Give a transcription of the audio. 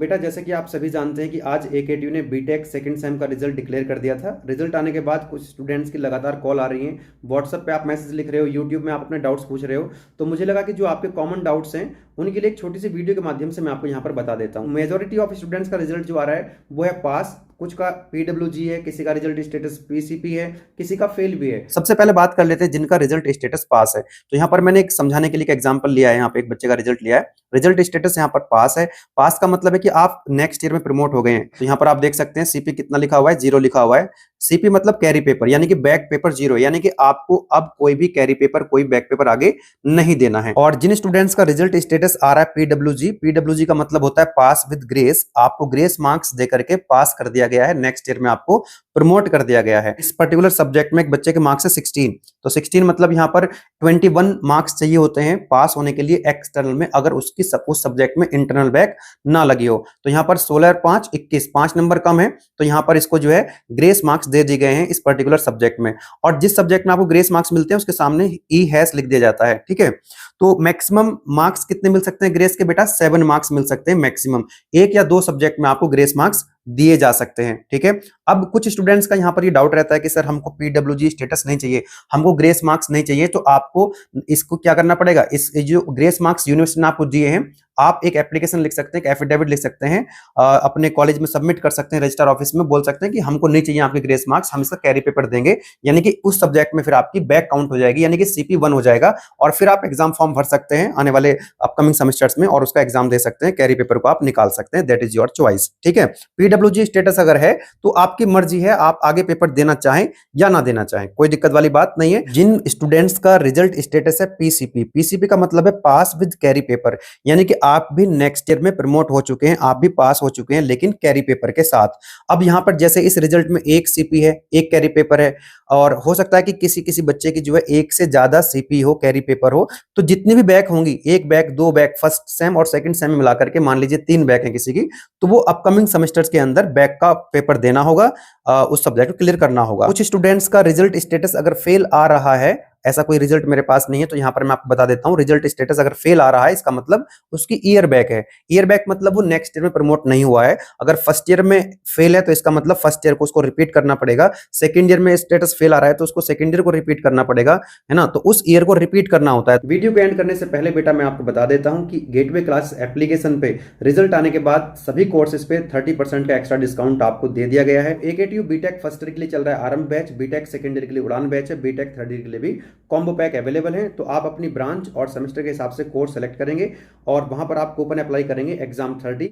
बेटा जैसे कि आप सभी जानते हैं कि आज एकेटीयू ने बीटेक सेकंड सेम का रिजल्ट डिक्लेयर कर दिया था। रिजल्ट आने के बाद कुछ स्टूडेंट्स की लगातार कॉल आ रही हैं, व्हाट्सएप पे आप मैसेज लिख रहे हो, यूट्यूब में आप अपने डाउट्स पूछ रहे हो। तो मुझे लगा कि जो आपके कॉमन डाउट्स हैं उनके लिए एक छोटी सी वीडियो के माध्यम से मैं आपको यहाँ पर बता देता हूँ। मेजोरिटी ऑफ स्टूडेंट्स का रिजल्ट जो आ रहा है वो है पास, कुछ का पीडब्ल्यूजी है, किसी का रिजल्ट स्टेटस पीसीपी है, किसी का फेल भी है। सबसे पहले बात कर लेते हैं जिनका रिजल्ट स्टेटस पास है। तो यहाँ पर मैंने एक समझाने के लिए एक एग्जांपल लिया है। यहाँ पे एक बच्चे का रिजल्ट लिया है, रिजल्ट स्टेटस यहाँ पर पास है। पास का मतलब है कि आप नेक्स्ट ईयर में प्रमोट हो गए हैं। तो यहाँ पर आप देख सकते हैं सीपी कितना लिखा हुआ है, 0 लिखा हुआ है। सीपी मतलब कैरी पेपर, यानी कि बैक पेपर 0, यानी कि आपको अब कोई भी कैरी पेपर, कोई बैक पेपर आगे नहीं देना है। और जिन स्टूडेंट्स का रिजल्ट स्टेटस आ रहा है पीडब्ल्यूजी, पीडब्ल्यूजी का मतलब होता है पास विद ग्रेस। आपको ग्रेस मार्क्स देकर के पास कर दिया गया है, नेक्स्ट ईयर में आपको प्रमोट कर दिया गया है। इस पर्टिकुलर सब्जेक्ट में एक बच्चे के मार्क्स है 16, तो 16 मतलब यहाँ पर 21 मार्क्स चाहिए होते हैं पास होने के लिए एक्सटर्नल में, अगर उसकी उस सब्जेक्ट में इंटरनल बैक ना लगी हो। तो यहाँ पर 16 और 5 21, 5 नंबर कम है, तो यहाँ पर इसको जो है ग्रेस मार्क्स दे दिए गए हैं इस पर्टिकुलर सब्जेक्ट में। और जिस सब्जेक्ट में आपको ग्रेस मार्क्स मिलते हैं उसके सामने ई हैश लिख दिया जाता है, ठीक है। तो मैक्सिमम मार्क्स कितने मिल सकते हैं ग्रेस के बेटा? 7 मार्क्स मिल सकते हैं मैक्सिमम। एक या दो सब्जेक्ट में आपको ग्रेस मार्क्स दिए जा सकते हैं, ठीक है। अब कुछ स्टूडेंट्स का यहाँ पर ये डाउट रहता है कि सर हमको पीडब्ल्यूजी स्टेटस नहीं चाहिए, हमको ग्रेस मार्क्स नहीं चाहिए, तो आपको इसको क्या करना पड़ेगा? इस जो ग्रेस मार्क्स यूनिवर्सिटी ने आपको दिए हैं, आप एक एप्लीकेशन लिख सकते हैं, एक एफिडेविट लिख सकते हैं, अपने कॉलेज में सबमिट कर सकते हैं, रजिस्ट्रार ऑफिस में बोल सकते हैं कि हमको नहीं चाहिए आपके ग्रेस मार्क्स, हम इसका कैरी पेपर देंगे। यानी कि उस सब्जेक्ट में फिर आपकी बैक काउंट हो जाएगी, यानी कि सीपी 1 हो जाएगा। और फिर आप एग्जाम फॉर्म भर सकते हैं आने वाले अपकमिंग सेमेस्टर्स में और उसका एग्जाम दे सकते हैं, कैरी पेपर को आप निकाल सकते हैं। दैट इज योर चॉइस, ठीक है। पीडब्ल्यूजी स्टेटस अगर है तो आपकी मर्जी है, आप आगे पेपर देना चाहें या ना देना चाहें, कोई दिक्कत वाली बात नहीं है। जिन स्टूडेंट्स का रिजल्ट स्टेटस है पीसीपी, पीसीपी का मतलब है पास विद कैरी पेपर, यानी कि आप भी नेक्स्ट ईयर में प्रमोट हो चुके हैं, आप भी पास हो चुके हैं लेकिन कैरी पेपर के साथ। अब यहां पर जैसे इस रिजल्ट में एक सीपी है, एक कैरी पेपर है, और हो सकता है कि किसी किसी बच्चे की जो है एक से ज्यादा सीपी हो, कैरी पेपर हो, तो जितनी भी बैक होंगी, एक बैक, दो बैक, फर्स्ट सेम और सेकंड सेम में मिलाकर के मान लीजिए 3 बैक है किसी की, तो वो अपकमिंग सेमेस्टर्स के अंदर बैक का पेपर देना होगा, उस सब्जेक्ट को क्लियर करना होगा। कुछ स्टूडेंट्स का रिजल्ट स्टेटस अगर फेल आ रहा है, ऐसा कोई रिजल्ट मेरे पास नहीं है तो यहां पर मैं आपको बता देता हूं, रिजल्ट स्टेटस अगर फेल आ रहा है इसका मतलब उसकी ईयर बैक है। ईयर बैक मतलब वो नेक्स्ट ईयर में प्रमोट नहीं हुआ है। अगर फर्स्ट ईयर में फेल है तो इसका मतलब फर्स्ट ईयर को उसको रिपीट करना पड़ेगा। सेकंड ईयर में स्टेटस फेल आ रहा है तो उसको सेकंड ईयर को रिपीट करना पड़ेगा, है ना। तो उस ईयर को रिपीट करना होता है। वीडियो को एंड करने से पहले बेटा मैं आपको बता देता हूं कि गेटवे क्लास एप्लीकेशन पे रिजल्ट आने के बाद सभी कोर्सेज पे 30% का एक्स्ट्रा डिस्काउंट आपको दे दिया गया है। एकेटीयू बीटेक फर्स्ट ईयर के लिए चल रहा है आरंभ बैच, बीटेक सेकंड ईयर के लिए उड़ान बैच है, बीटेक थर्ड ईयर के लिए भी कॉम्बो पैक अवेलेबल है। तो आप अपनी ब्रांच और सेमेस्टर के हिसाब से कोर्स सेलेक्ट करेंगे और वहां पर आप कूपन अप्लाई करेंगे एग्जाम 30।